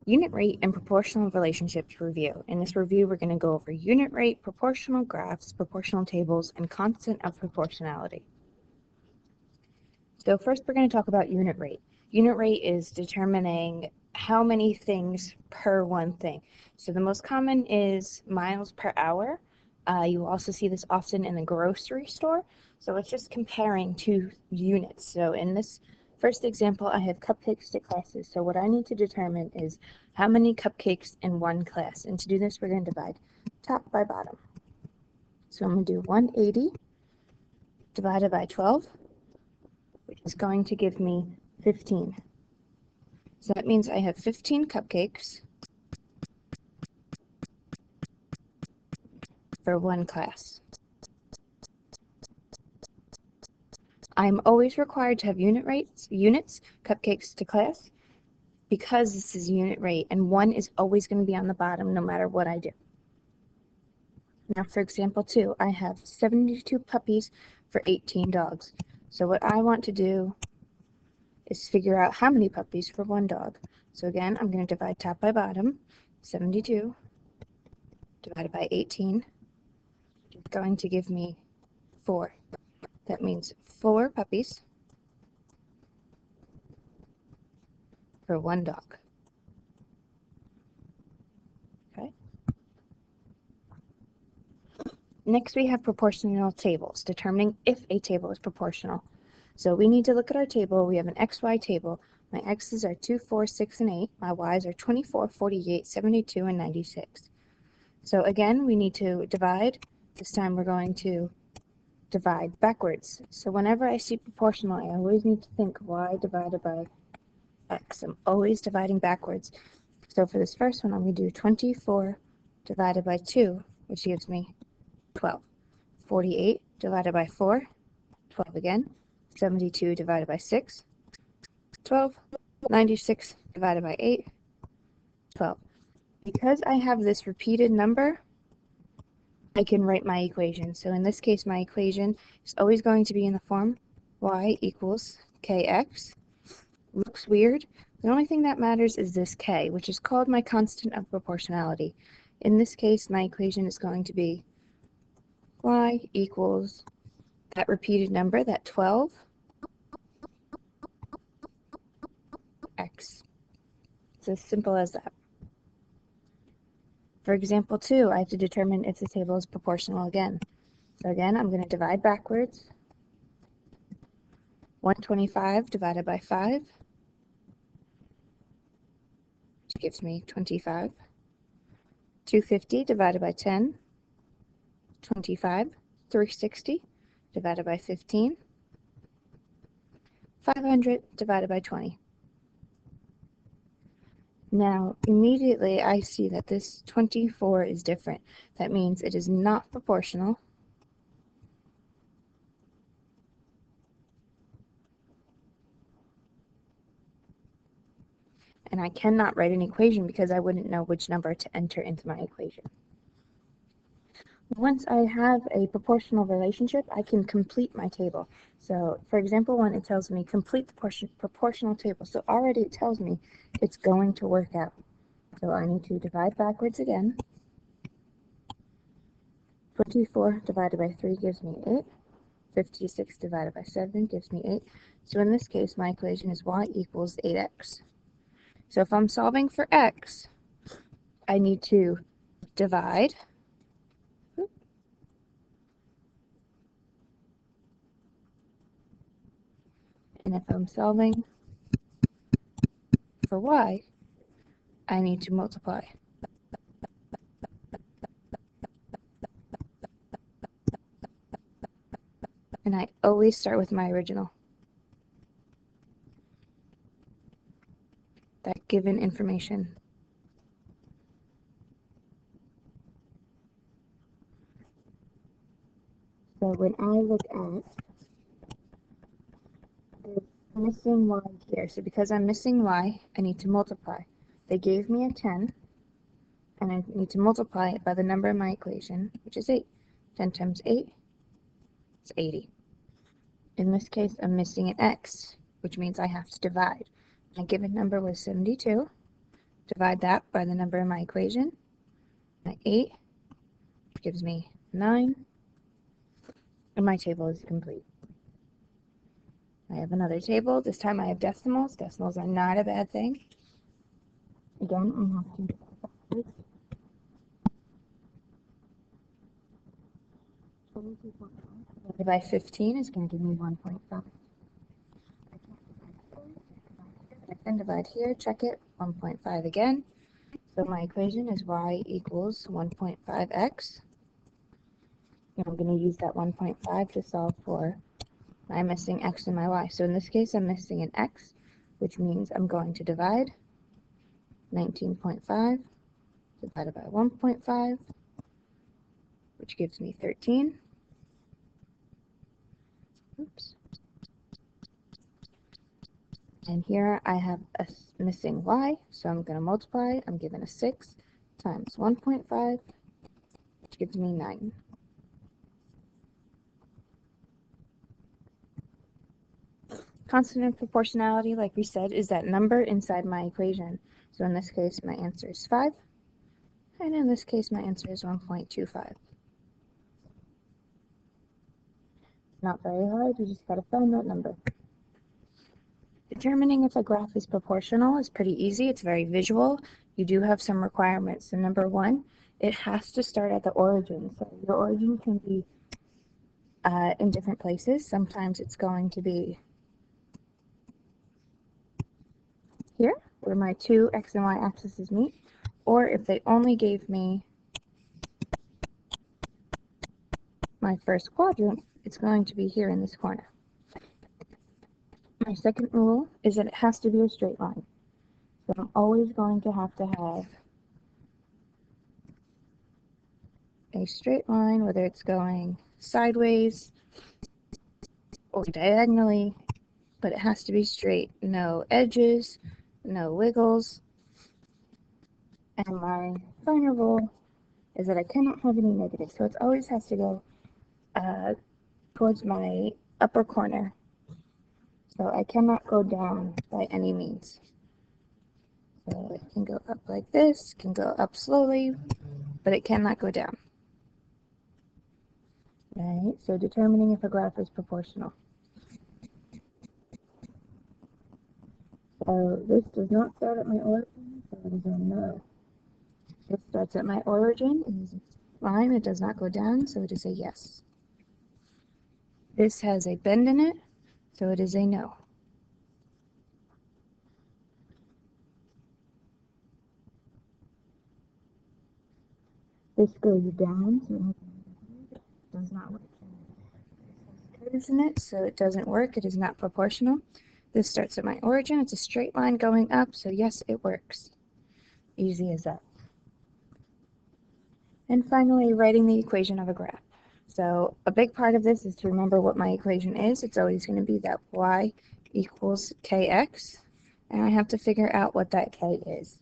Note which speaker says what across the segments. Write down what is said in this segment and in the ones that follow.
Speaker 1: Unit rate and proportional relationships review. In this review, we're going to go over unit rate, proportional graphs, proportional tables, and constant of proportionality. So first, we're going to talk about unit rate. Unit rate is determining how many things per one thing. So the most common is miles per hour. You will also see this often in the grocery store. So it's just comparing two units. So in this first example, I have cupcakes to classes. So what I need to determine is how many cupcakes in one class. And to do this, we're going to divide top by bottom. So I'm going to do 180 divided by 12, which is going to give me 15. So that means I have 15 cupcakes for one class. I'm always required to have units, cupcakes to class, because this is unit rate, and 1 is always going to be on the bottom no matter what I do. Now for example 2, I have 72 puppies for 18 dogs. So what I want to do is figure out how many puppies for one dog. So again, I'm going to divide top by bottom. 72 divided by 18 is going to give me 4. That means 4 puppies for one dog. Okay. Next, we have proportional tables, determining if a table is proportional. So we need to look at our table. We have an XY table. My X's are 2, 4, 6, and 8. My Y's are 24, 48, 72, and 96. So again, we need to divide. This time we're going to divide backwards. So whenever I see proportional, I always need to think Y divided by X. I'm always dividing backwards. So for this first one, I'm going to do 24 divided by 2, which gives me 12. 48 divided by 4, 12 again. 72 divided by 6, 12. 96 divided by 8, 12. Because I have this repeated number, I can write my equation. So in this case, my equation is always going to be in the form y equals kx. Looks weird. The only thing that matters is this k, which is called my constant of proportionality. In this case, my equation is going to be y equals that repeated number, that 12, x. It's as simple as that. For example 2, I have to determine if the table is proportional again. So again, I'm going to divide backwards. 125 divided by 5, which gives me 25. 250 divided by 10, 25. 360 divided by 15. 500 divided by 20. Now, immediately I see that this 24 is different. That means it is not proportional. And I cannot write an equation because I wouldn't know which number to enter into my equation. Once I have a proportional relationship, I can complete my table. So for example 1, it tells me complete the proportional table. So already it tells me it's going to work out. So I need to divide backwards again. 24 divided by 3 gives me 8. 56 divided by 7 gives me 8. So in this case, my equation is y equals 8x. So if I'm solving for x, I need to divide. And if I'm solving for y, I need to multiply. And I always start with my original. That given information. So when I look at the missing y here, so because I'm missing y, I need to multiply. They gave me a 10, and I need to multiply it by the number in my equation, which is 8. 10 times 8 is 80. In this case, I'm missing an x, which means I have to divide. My given number was 72. divide that by the number in my equation. My 8 gives me 9, and my table is complete. I have another table. This time I have decimals. Decimals are not a bad thing. Again, I have to divided by 15 is going to give me 1.5. I can divide here, check it, 1.5 again. So my equation is y equals 1.5x. And I'm going to use that 1.5 to solve for my missing x and my y. So in this case, I'm missing an x, which means I'm going to divide 19.5 divided by 1.5, which gives me 13. Oops. And here I have a missing y, so I'm going to multiply. I'm given a 6 times 1.5, which gives me 9. Constant of proportionality, like we said, is that number inside my equation. So in this case, my answer is 5. And in this case, my answer is 1.25. Not very hard, you just got to find that number. Determining if a graph is proportional is pretty easy. It's very visual. You do have some requirements. So number 1, it has to start at the origin. So your origin can be in different places. Sometimes it's going to be here, where my two x and y axes meet. Or if they only gave me my first quadrant, it's going to be here in this corner. My second rule is that it has to be a straight line. So I'm always going to have a straight line, whether it's going sideways or diagonally, but it has to be straight. No edges, no wiggles. And my final rule is that I cannot have any negatives. So it always has to go towards my upper corner. So I cannot go down by any means. So it can go up like this, can go up slowly, but it cannot go down. Right, so determining if a graph is proportional. So this does not start at my origin, so it is a no. This starts at my origin, it is a line, it does not go down, so it is a yes. This has a bend in it, so it is a no. This goes down, so it does not work. Isn't it? So it doesn't work. It is not proportional. This starts at my origin. It's a straight line going up, so yes, it works. Easy as that. And finally, writing the equation of a graph. So a big part of this is to remember what my equation is. It's always going to be that y equals kx, and I have to figure out what that k is.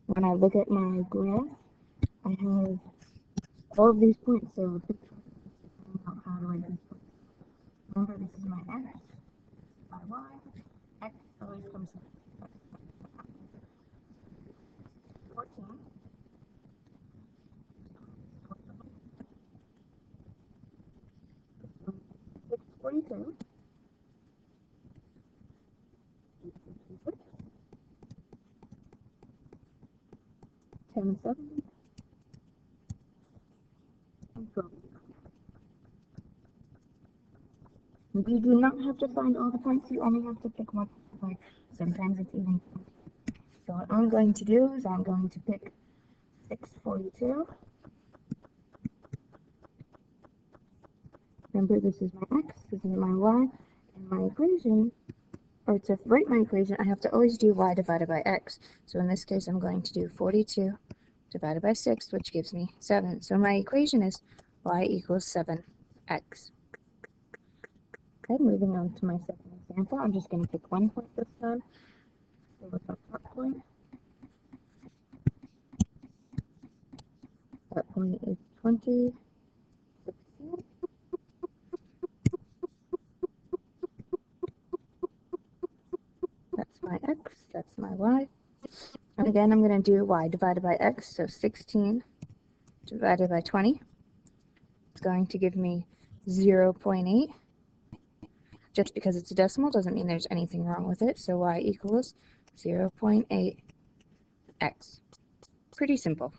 Speaker 1: When I look at my graph, I have all of these points, so a big part of how to write these points. Remember, this is my x, my y, x always comes in 14, 642, 1070, and 12. You do not have to find all the points, you only have to pick one point. Sometimes it's even. So what I'm going to do is I'm going to pick 642. Remember, this is my x, this is my y, and my equation, or to write my equation, I have to always do y divided by x. So in this case, I'm going to do 42 divided by 6, which gives me 7. So my equation is y equals 7x. Okay, moving on to my second example. I'm just going to pick one point this time. So with my top point, that point is 20. That's my x, that's my y. And again, I'm going to do y divided by x, so 16 divided by 20. It's going to give me 0.8. Just because it's a decimal doesn't mean there's anything wrong with it, so y equals 0.8x. Pretty simple.